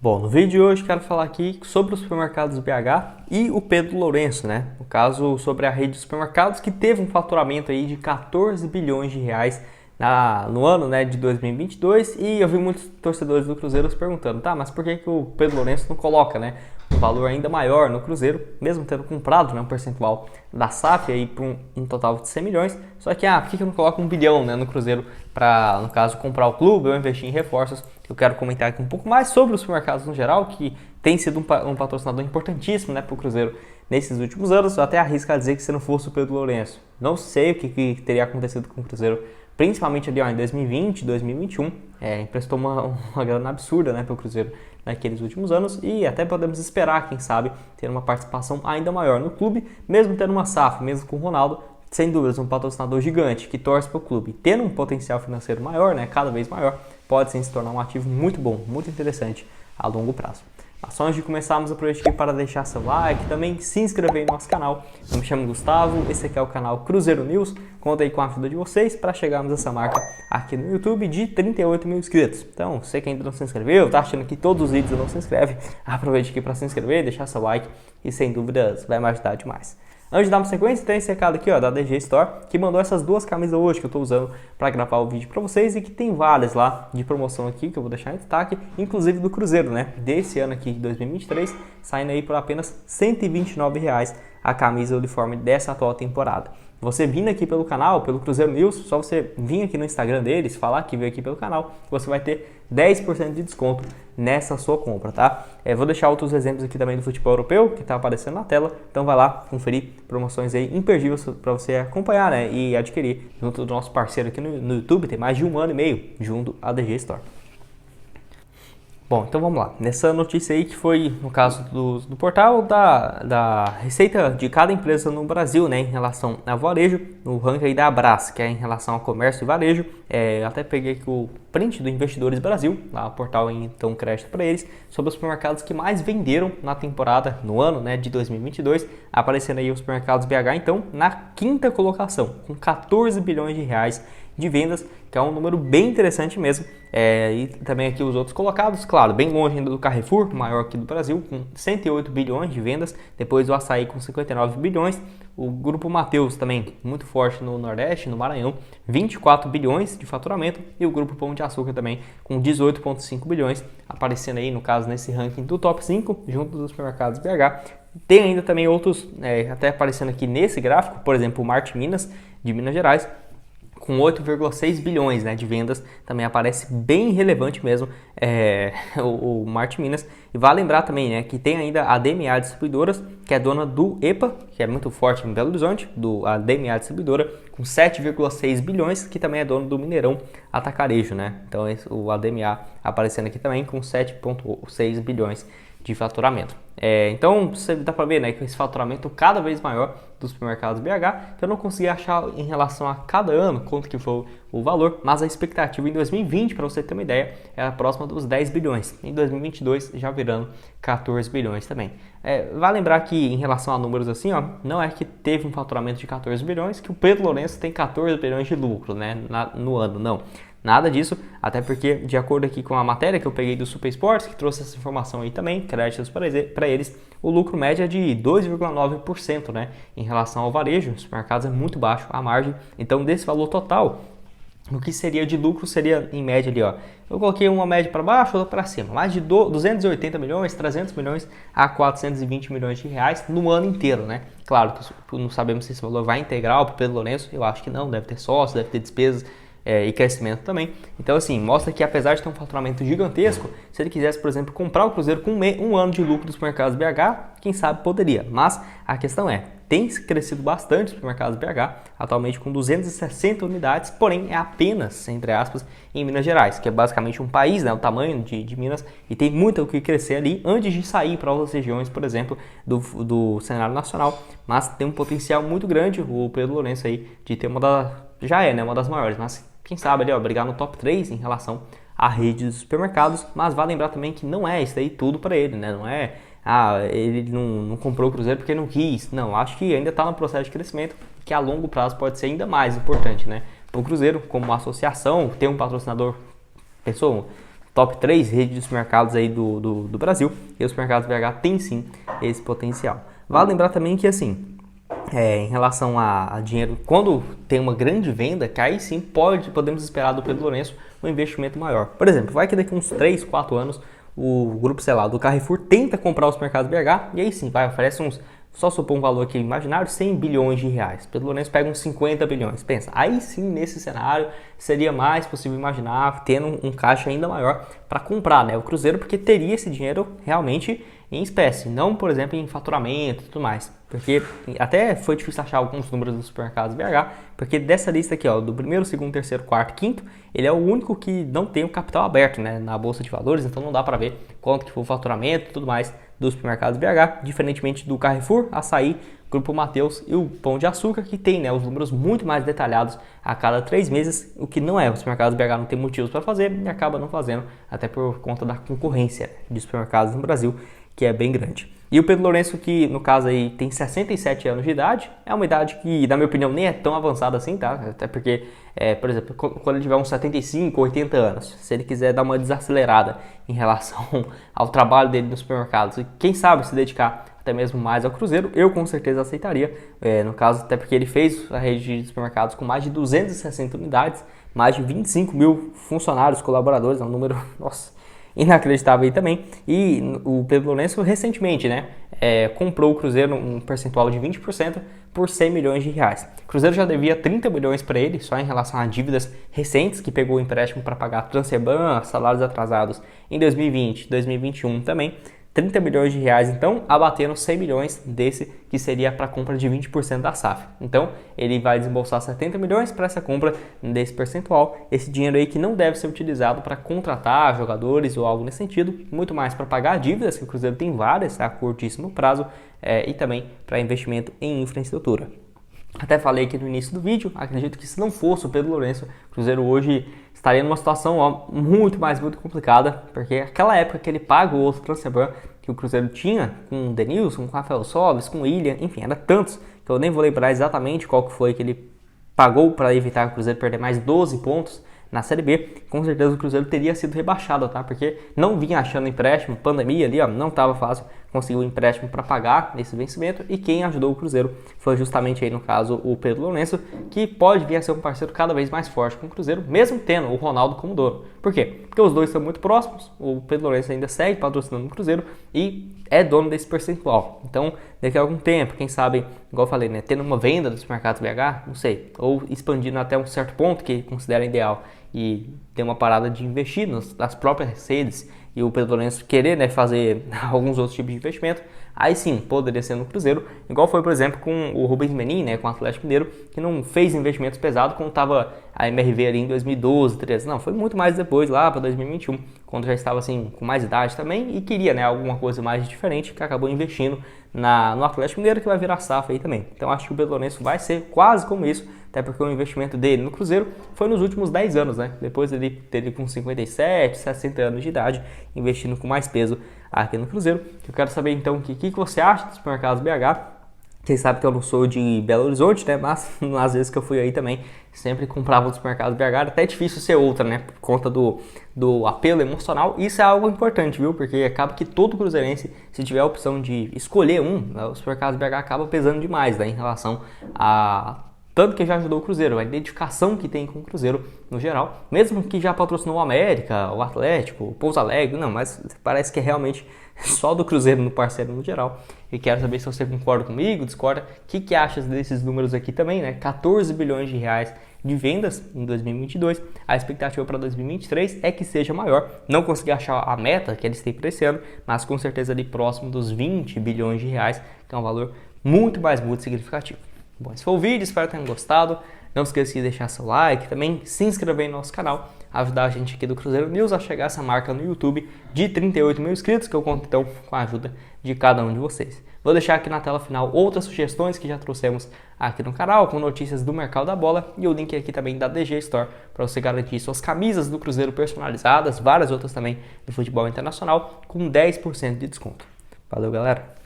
Bom, no vídeo de hoje quero falar aqui sobre os supermercados BH e o Pedro Lourenço, né? No caso, sobre a rede de supermercados que teve um faturamento aí de 14 bilhões de reais no ano, né, de 2022, e eu vi muitos torcedores do Cruzeiro se perguntando, tá, mas por que o Pedro Lourenço não coloca, né, um valor ainda maior no Cruzeiro, mesmo tendo comprado, né, um percentual da SAF aí por um total de 100 milhões, só que, por que eu não coloco 1 bilhão, né, no Cruzeiro para, no caso, comprar o clube ou investir em reforços? Eu quero comentar aqui um pouco mais sobre os supermercados no geral, que tem sido um patrocinador importantíssimo, né, para o Cruzeiro nesses últimos anos. Eu até arrisco a dizer que se não fosse o Pedro Lourenço, não sei o que teria acontecido com o Cruzeiro, principalmente ali em 2020, 2021, emprestou uma grana absurda, né, para o Cruzeiro naqueles últimos anos, e até podemos esperar, quem sabe, ter uma participação ainda maior no clube, mesmo tendo uma SAF, mesmo com o Ronaldo, sem dúvidas um patrocinador gigante que torce para o clube, tendo um potencial financeiro maior, né, cada vez maior, pode sim se tornar um ativo muito bom, muito interessante a longo prazo. Mas só antes de começarmos, aproveite aqui para deixar seu like, também se inscrever no nosso canal. Eu me chamo Gustavo, esse aqui é o canal Cruzeiro News. Conta aí com a ajuda de vocês para chegarmos a essa marca aqui no YouTube de 38 mil inscritos. Então, você que ainda não se inscreveu, tá achando que todos os vídeos não se inscreve, aproveite aqui para se inscrever, deixar seu like e sem dúvidas vai me ajudar demais. Antes de dar uma sequência, tem esse recado aqui, ó, da DG Store, que mandou essas duas camisas hoje que eu estou usando para gravar o vídeo para vocês e que tem várias lá de promoção aqui que eu vou deixar em destaque, inclusive do Cruzeiro, né? Desse ano aqui de 2023, saindo aí por apenas R$ 129 a camisa uniforme dessa atual temporada. Você vindo aqui pelo canal, pelo Cruzeiro News, só você vir aqui no Instagram deles, falar que veio aqui pelo canal, você vai ter 10% de desconto nessa sua compra, tá? Vou deixar outros exemplos aqui também do futebol europeu, que tá aparecendo na tela, então vai lá conferir promoções aí imperdíveis para você acompanhar, né, e adquirir junto do nosso parceiro aqui no YouTube, tem mais de 1 ano e meio junto à DG Store. Bom, então vamos lá. Nessa notícia aí que foi, no caso do portal, da receita de cada empresa no Brasil, né, em relação a varejo, no ranking aí da Abras, que é em relação ao comércio e varejo. Até peguei aqui o print do Investidores Brasil, lá o portal então crédito para eles, sobre os supermercados que mais venderam na temporada, no ano, né, de 2022, aparecendo aí os supermercados BH, então, na quinta colocação, com 14 bilhões de reais de vendas, que é um número bem interessante mesmo. E também aqui os outros colocados, claro, bem longe ainda do Carrefour, maior aqui do Brasil, com 108 bilhões de vendas, depois o Açaí com 59 bilhões, o Grupo Mateus também muito forte no Nordeste, no Maranhão, 24 bilhões de faturamento, e o Grupo Pão de Açúcar também com 18,5 bilhões, aparecendo aí no caso nesse ranking do top 5, junto dos supermercados BH. Tem ainda também outros, até aparecendo aqui nesse gráfico, por exemplo o Marte Minas, de Minas Gerais, com 8,6 bilhões, né, de vendas, também aparece bem relevante mesmo o Marte Minas. E vale lembrar também, né, que tem ainda a DMA Distribuidoras, que é dona do EPA, que é muito forte em Belo Horizonte, a DMA Distribuidora, com 7,6 bilhões, que também é dono do Mineirão Atacarejo, né? Então o ADMA aparecendo aqui também com 7,6 bilhões de faturamento. Então você dá para ver, né, que esse faturamento cada vez maior dos supermercados BH, que eu não consegui achar em relação a cada ano quanto que foi o valor, mas a expectativa em 2020, para você ter uma ideia, era próxima dos 10 bilhões. Em 2022 já virando 14 bilhões também. Vale lembrar que em relação a números assim, ó, não é que teve um faturamento de 14 bilhões que o Pedro Lourenço tem 14 bilhões de lucro, né, no ano, não. Nada disso, até porque, de acordo aqui com a matéria que eu peguei do Super Sports, que trouxe essa informação aí também, créditos para eles, o lucro médio é de 2,9%, né, em relação ao varejo. Os supermercados é muito baixo a margem, então desse valor total, o que seria de lucro seria em média ali, ó, eu coloquei uma média para baixo, outra para cima, mais de 280 milhões, 300 milhões a 420 milhões de reais no ano inteiro, né? Claro que não sabemos se esse valor vai integral para o Pedro Lourenço, eu acho que não, deve ter sócio, deve ter despesas, e crescimento também. Então assim, mostra que apesar de ter um faturamento gigantesco, se ele quisesse, por exemplo, comprar o Cruzeiro com um ano de lucro dos supermercados BH, quem sabe poderia. Mas a questão tem crescido bastante os supermercados BH, atualmente com 260 unidades, porém é apenas, entre aspas, em Minas Gerais, que é basicamente um país, né, o tamanho de Minas, e tem muito o que crescer ali antes de sair para outras regiões, por exemplo, do cenário nacional. Mas tem um potencial muito grande o Pedro Lourenço aí de ter uma das maiores, mas quem sabe ali, ó, brigar no top 3 em relação à rede de supermercados. Mas vale lembrar também que não é isso aí tudo para ele, né? Não é, ele não comprou o Cruzeiro porque não quis. Não, acho que ainda está no processo de crescimento, que a longo prazo pode ser ainda mais importante, né? O Cruzeiro, como uma associação, ter um patrocinador, pensou, top 3 redes de supermercados aí do Brasil, e os supermercados BH tem sim esse potencial. Vale lembrar também que assim, em relação a dinheiro, quando tem uma grande venda, que aí sim podemos esperar do Pedro Lourenço um investimento maior. Por exemplo, vai que daqui uns 3, 4 anos o grupo, sei lá, do Carrefour tenta comprar os supermercados BH e aí sim, oferece uns, só supor um valor aqui imaginário, 100 bilhões de reais. Pedro Lourenço pega uns 50 bilhões. Pensa, aí sim, nesse cenário, seria mais possível imaginar tendo um caixa ainda maior para comprar, né, o Cruzeiro, porque teria esse dinheiro realmente em espécie, não, por exemplo, em faturamento e tudo mais. Porque até foi difícil achar alguns números dos supermercados BH, porque dessa lista aqui, ó, do primeiro, segundo, terceiro, quarto, quinto, ele é o único que não tem o capital aberto, né, na Bolsa de Valores, então não dá para ver quanto que foi o faturamento e tudo mais dos supermercados BH, diferentemente do Carrefour, Açaí, Grupo Mateus e o Pão de Açúcar, que tem, né, os números muito mais detalhados a cada 3 meses, o que não é. Os supermercados BH não tem motivos para fazer e acaba não fazendo, até por conta da concorrência de supermercados no Brasil, que é bem grande. E o Pedro Lourenço, que no caso aí tem 67 anos de idade, é uma idade que, na minha opinião, nem é tão avançada assim, tá? Até porque, por exemplo, quando ele tiver uns 75, 80 anos, se ele quiser dar uma desacelerada em relação ao trabalho dele nos supermercados e quem sabe se dedicar até mesmo mais ao Cruzeiro, eu com certeza aceitaria. No caso, até porque ele fez a rede de supermercados com mais de 260 unidades, mais de 25 mil funcionários, colaboradores, é um número, nossa, inacreditável aí também. E o Pedro Lourenço recentemente, né, comprou o Cruzeiro um percentual de 20% por 100 milhões de reais. O Cruzeiro já devia 30 milhões para ele, só em relação a dívidas recentes, que pegou o empréstimo para pagar Transferban, salários atrasados em 2020, 2021 também. 30 milhões de reais, então, abatendo 100 milhões desse, que seria para a compra de 20% da SAF. Então, ele vai desembolsar 70 milhões para essa compra desse percentual. Esse dinheiro aí que não deve ser utilizado para contratar jogadores ou algo nesse sentido, muito mais para pagar dívidas, que o Cruzeiro tem várias a curtíssimo prazo, e também para investimento em infraestrutura. Até falei aqui no início do vídeo, acredito que se não fosse o Pedro Lourenço, o Cruzeiro hoje estaria numa situação muito complicada, porque aquela época que ele paga o outro Transferban que o Cruzeiro tinha, com o Denilson, com o Rafael Sobis, com o William, enfim, era tantos, que eu nem vou lembrar exatamente qual que foi que ele pagou para evitar que o Cruzeiro perder mais 12 pontos na Série B, com certeza o Cruzeiro teria sido rebaixado, tá? Porque não vinha achando empréstimo, pandemia ali, não estava fácil conseguir um empréstimo para pagar esse vencimento, e quem ajudou o Cruzeiro foi justamente aí, no caso, o Pedro Lourenço, que pode vir a ser um parceiro cada vez mais forte com o Cruzeiro, mesmo tendo o Ronaldo como dono. Por quê? Porque os dois são muito próximos, o Pedro Lourenço ainda segue patrocinando o Cruzeiro e é dono desse percentual. Então, daqui a algum tempo, quem sabe, igual eu falei, né, tendo uma venda dos mercados BH, não sei, ou expandindo até um certo ponto que considera ideal e ter uma parada de investir nas próprias redes, e o Pedro Lourenço querer, né, fazer alguns outros tipos de investimento, aí sim, poderia ser no Cruzeiro, igual foi, por exemplo, com o Rubens Menin, né, com o Atlético Mineiro, que não fez investimentos pesados quando estava a MRV ali em 2012, 2013, não, foi muito mais depois, lá para 2021, quando já estava assim, com mais idade também, e queria, né, alguma coisa mais diferente, que acabou investindo no Atlético Mineiro, que vai virar SAF aí também. Então acho que o Pedro Lourenço vai ser quase como isso, até porque o investimento dele no Cruzeiro foi nos últimos 10 anos, né? Depois dele com 57, 60 anos de idade, investindo com mais peso aqui no Cruzeiro. Eu quero saber então o que você acha dos supermercados BH. Vocês sabem que eu não sou de Belo Horizonte, né? Mas às vezes que eu fui aí também, sempre comprava nos supermercados BH. Era até difícil ser outra, né? Por conta do apelo emocional. Isso é algo importante, viu? Porque acaba que todo cruzeirense, se tiver a opção de escolher os supermercados BH acaba pesando demais, né? Em relação a tanto que já ajudou o Cruzeiro, a identificação que tem com o Cruzeiro no geral, mesmo que já patrocinou o América, o Atlético, o Pouso Alegre, não, mas parece que é realmente só do Cruzeiro no parceiro no geral. E quero saber se você concorda comigo, discorda, o que acha desses números aqui também, né? 14 bilhões de reais de vendas em 2022, a expectativa para 2023 é que seja maior. Não consegui achar a meta que eles têm para esse ano, mas com certeza ali próximo dos 20 bilhões de reais, que é um valor muito significativo. Bom, esse foi o vídeo, espero que tenham gostado. Não esqueça de deixar seu like, também se inscrever no nosso canal, ajudar a gente aqui do Cruzeiro News a chegar a essa marca no YouTube de 38 mil inscritos, que eu conto então com a ajuda de cada um de vocês. Vou deixar aqui na tela final outras sugestões que já trouxemos aqui no canal, com notícias do mercado da bola, e o link aqui também da DG Store para você garantir suas camisas do Cruzeiro personalizadas, várias outras também do futebol internacional, com 10% de desconto. Valeu, galera!